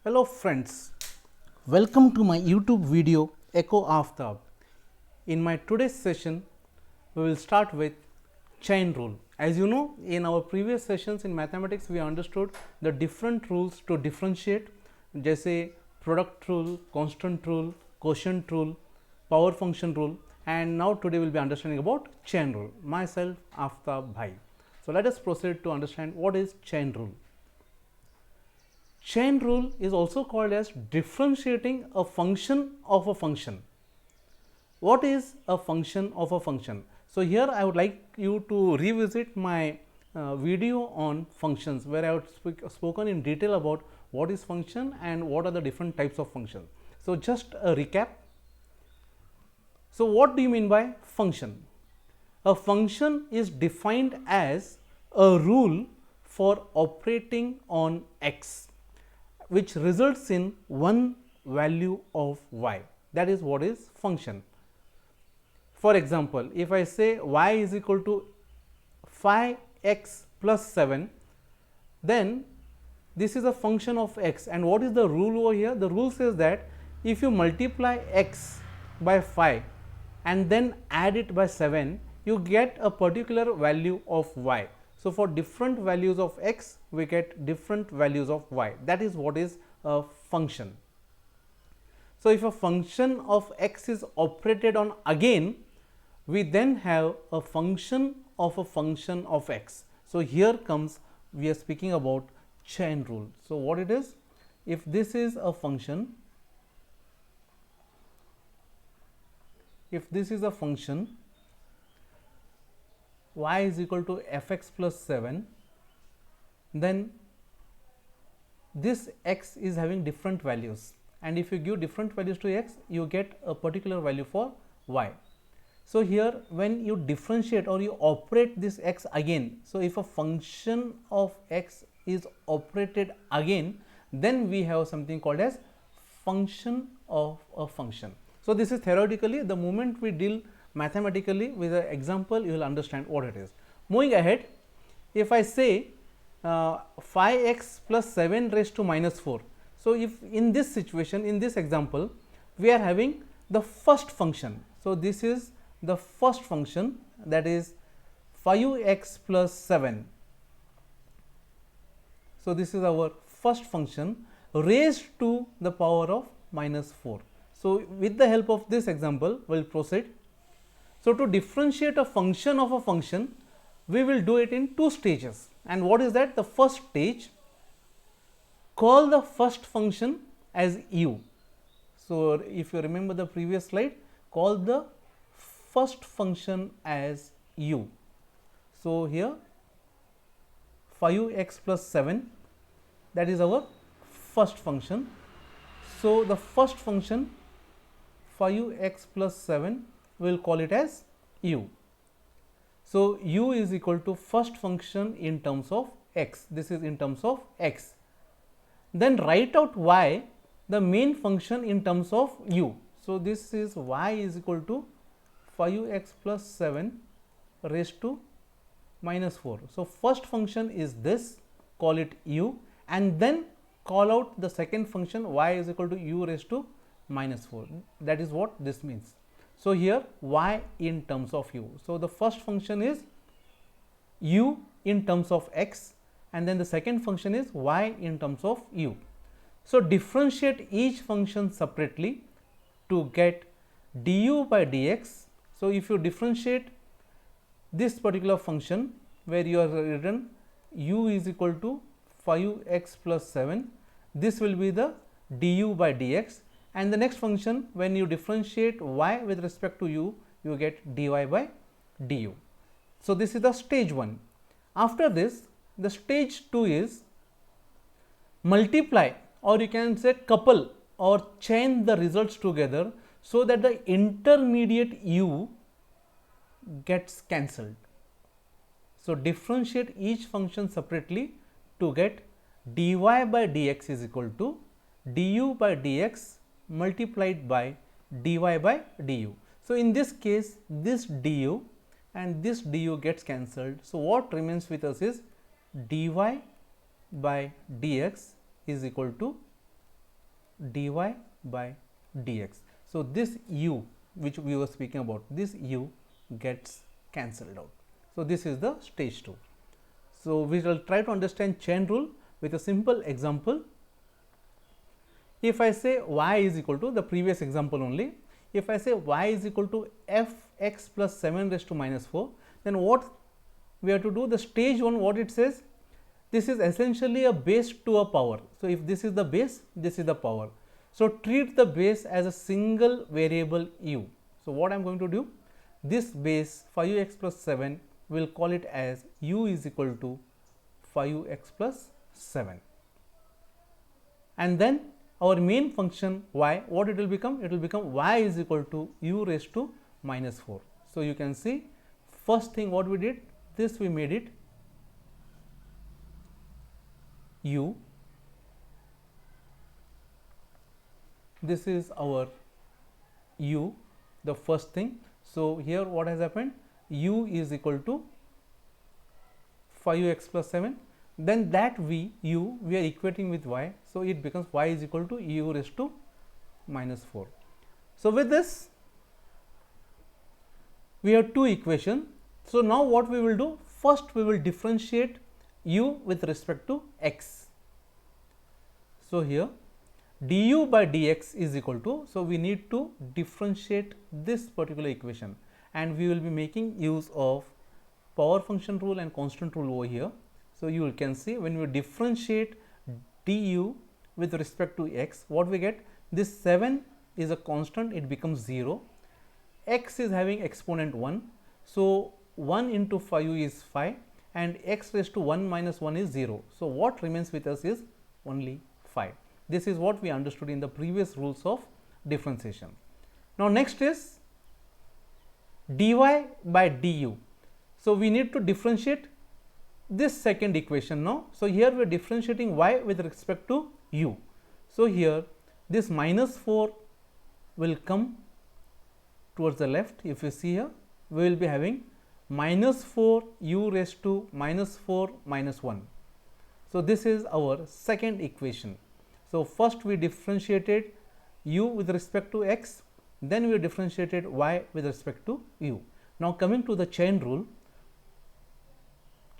Hello friends, welcome to my YouTube video Echo Aftab. In my today's session, we will start with chain rule. As you know, in our previous sessions in mathematics, we understood the different rules to differentiate, जैसे product rule, constant rule, quotient rule, power function rule, and now today we will be understanding about chain rule. Myself, Aftab Bhai. So let us proceed to understand what is chain rule. Chain rule is also called as differentiating a function of a function. What is a function of a function? So, here I would like you to revisit my video on functions, where I have spoken in detail about what is function and what are the different types of functions. So, just a recap. So, what do you mean by function? A function is defined as a rule for operating on x, which results in one value of y. That is what is function. For example, if I say y is equal to 5x plus 7, then this is a function of x, and what is the rule over here? The rule says that if you multiply x by 5 and then add it by 7, you get a particular value of y. So, for different values of x, we get different values of y. That is what is a function. So, if a function of x is operated on again, we then have a function of x. So, here comes, we are speaking about chain rule. So, what it is? If this is a function, y is equal to fx plus 7, then this x is having different values, and if you give different values to x, you get a particular value for y. So, here when you differentiate or you operate this x again, so if a function of x is operated again, then we have something called as function of a function. So, this is theoretically. The moment we deal mathematically with an example, you will understand what it is. Moving ahead, if I say 5x plus 7 raised to minus 4. So, if in this situation, in this example, we are having the first function. So, this is the first function, that is 5x plus 7. So, this is our first function raised to the power of minus 4. So, with the help of this example, we will proceed. So, to differentiate a function of a function, we will do it in two stages. And what is that? The first stage, call the first function as u. So, if you remember the previous slide, call the first function as u. So, here 5x plus 7, that is our first function. So, the first function 5x plus 7, we will call it as u. So, u is equal to first function in terms of x, this is in terms of x. Then write out y, the main function, in terms of u. So, this is y is equal to 5x plus 7 raised to minus 4. So, first function is this, call it u, and then call out the second function y is equal to u raised to minus 4. That is what this means. So, here y in terms of u. So, the first function is u in terms of x, and then the second function is y in terms of u. So, differentiate each function separately to get du by dx. So, if you differentiate this particular function, where you have written u is equal to 5x plus 7, this will be the du by dx, and the next function, when you differentiate y with respect to u, you get dy by du. So, this is the stage 1. After this, the stage 2 is multiply, or you can say couple or chain the results together, so that the intermediate u gets cancelled. So, differentiate each function separately to get dy by dx is equal to du by dx multiplied by dy by du. So, in this case, this du and this du gets cancelled. So, what remains with us is dy by dx is equal to dy by dx. So this u which we were speaking about, this u gets cancelled out. So this is the stage 2. So we will try to understand chain rule with a simple example. If I say y is equal to the previous example only, if I say y is equal to fx plus 7 raised to minus 4, then what we have to do? The stage 1, what it says, this is essentially a base to a power. So if this is the base, this is the power. So treat the base as a single variable u. So what I am going to do, this base 5x plus 7, will call it as u is equal to 5x plus 7, and then our main function y, what it will become? It will become y is equal to u raised to minus 4. So you can see, first thing what we did, this we made it u, this is our u, the first thing. So here what has happened, u is equal to 5x plus 7, then that u we are equating with y, so it becomes y is equal to u raised to minus 4. So with this we have two equations. So now what we will do, first we will differentiate u with respect to x. So here du by dx is equal to, so we need to differentiate this particular equation, and we will be making use of power function rule and constant rule over here. So you can see, when we differentiate du with respect to x, what we get, this 7 is a constant, it becomes 0, x is having exponent 1, so 1 into 5 is 5, and x raised to 1 minus 1 is 0. So what remains with us is only 5. This is what we understood in the previous rules of differentiation. Now next is dy by du. So we need to differentiate this second equation now. So here we are differentiating y with respect to u. So here this minus 4 will come towards the left. If you see here, we will be having minus 4 u raised to minus 4 minus 1. So this is our second equation. So first we differentiated u with respect to x, then we differentiated y with respect to u. Now coming to the chain rule.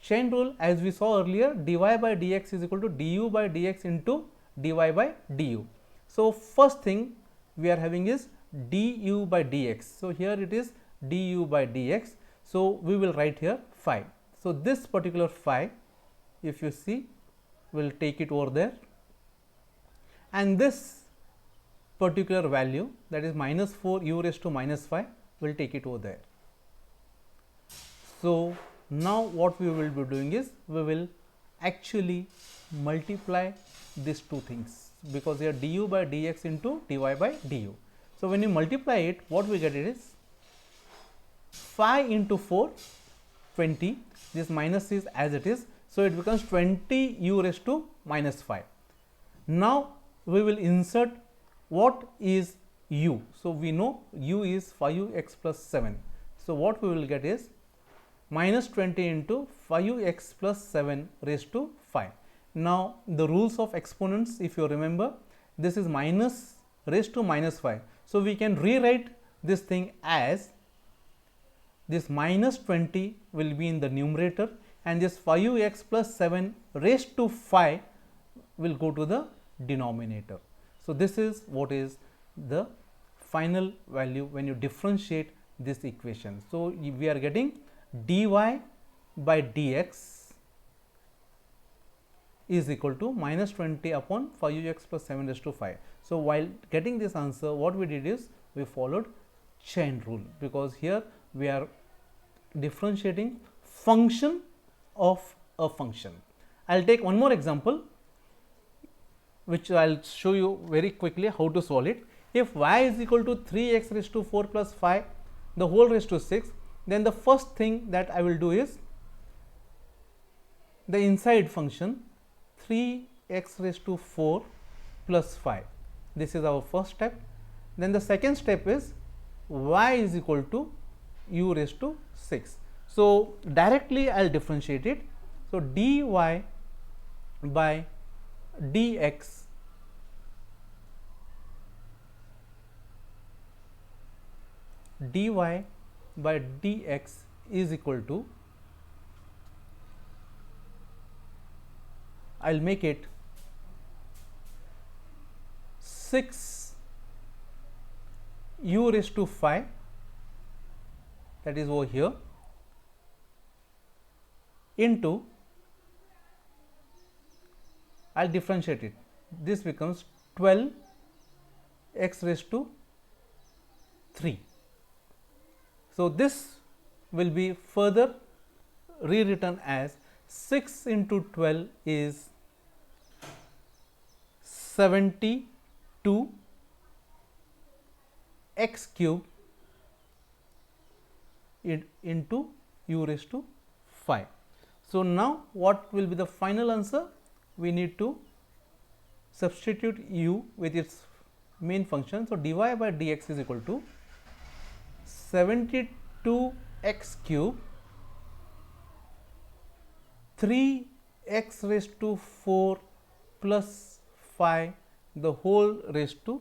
Chain rule, as we saw earlier, dy by dx is equal to du by dx into dy by du. So first thing we are having is du by dx. So here it is du by dx. So we will write here 5. So this particular 5, if you see, we'll take it over there, and this particular value, that is minus 4 u raised to minus 5, will take it over there. So now what we will be doing is, we will actually multiply these two things, because here du by dx into dy by du. So when you multiply it, what we get it is 5 into 4, 20, this minus is as it is, so it becomes 20 u raised to minus 5. Now we will insert what is u. So we know u is 5x plus 7. So what we will get is minus 20 into 5x plus 7 raised to 5. Now the rules of exponents, if you remember, this is minus raised to minus 5. So we can rewrite this thing as, this minus 20 will be in the numerator, and this 5x plus 7 raised to 5 will go to the denominator. So this is what is the final value when you differentiate this equation. So we are getting dy by dx is equal to minus 20 upon 5x plus 7 raised to 5. So while getting this answer, what we did is, we followed chain rule, because here we are differentiating function of a function. I will take one more example, which I will show you very quickly how to solve it. If y is equal to 3x raised to 4 plus 5 the whole raised to 6, then the first thing that I will do is, the inside function 3x raised to 4 plus 5. This is our first step. Then the second step is y is equal to u raised to 6. So directly I will differentiate it. So dy by dx dy by dx is equal to, I will make it 6 u raised to 5, that is over here, into, I will differentiate it, this becomes 12 x raised to 3. So, this will be further rewritten as 6 into 12 is 72 x cube into u raised to 5. So, now what will be the final answer? We need to substitute u with its main function. So, dy by dx is equal to 72 x cube 3 x raised to 4 plus 5 the whole raised to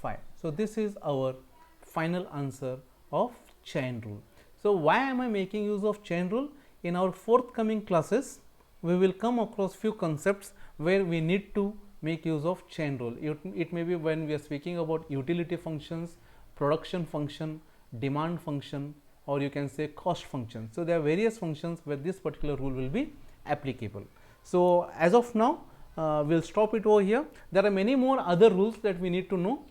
5. So, this is our final answer of chain rule. So, why am I making use of chain rule? In our forthcoming classes, we will come across few concepts where we need to make use of chain rule. It may be when we are speaking about utility functions, production function, demand function, or you can say cost function. So, there are various functions where this particular rule will be applicable. So, as of now, we will stop it over here. There are many more other rules that we need to know,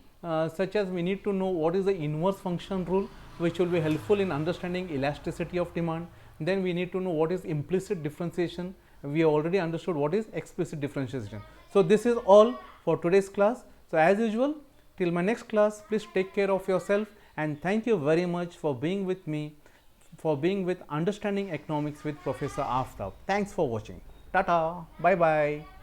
such as we need to know what is the inverse function rule, which will be helpful in understanding elasticity of demand. Then we need to know what is implicit differentiation. We have already understood what is explicit differentiation. So, this is all for today's class. So, as usual, till my next class, please take care of yourself, and thank you very much for being with me, for being with Understanding Economics with Professor Aftab. Thanks for watching. Tata, bye bye.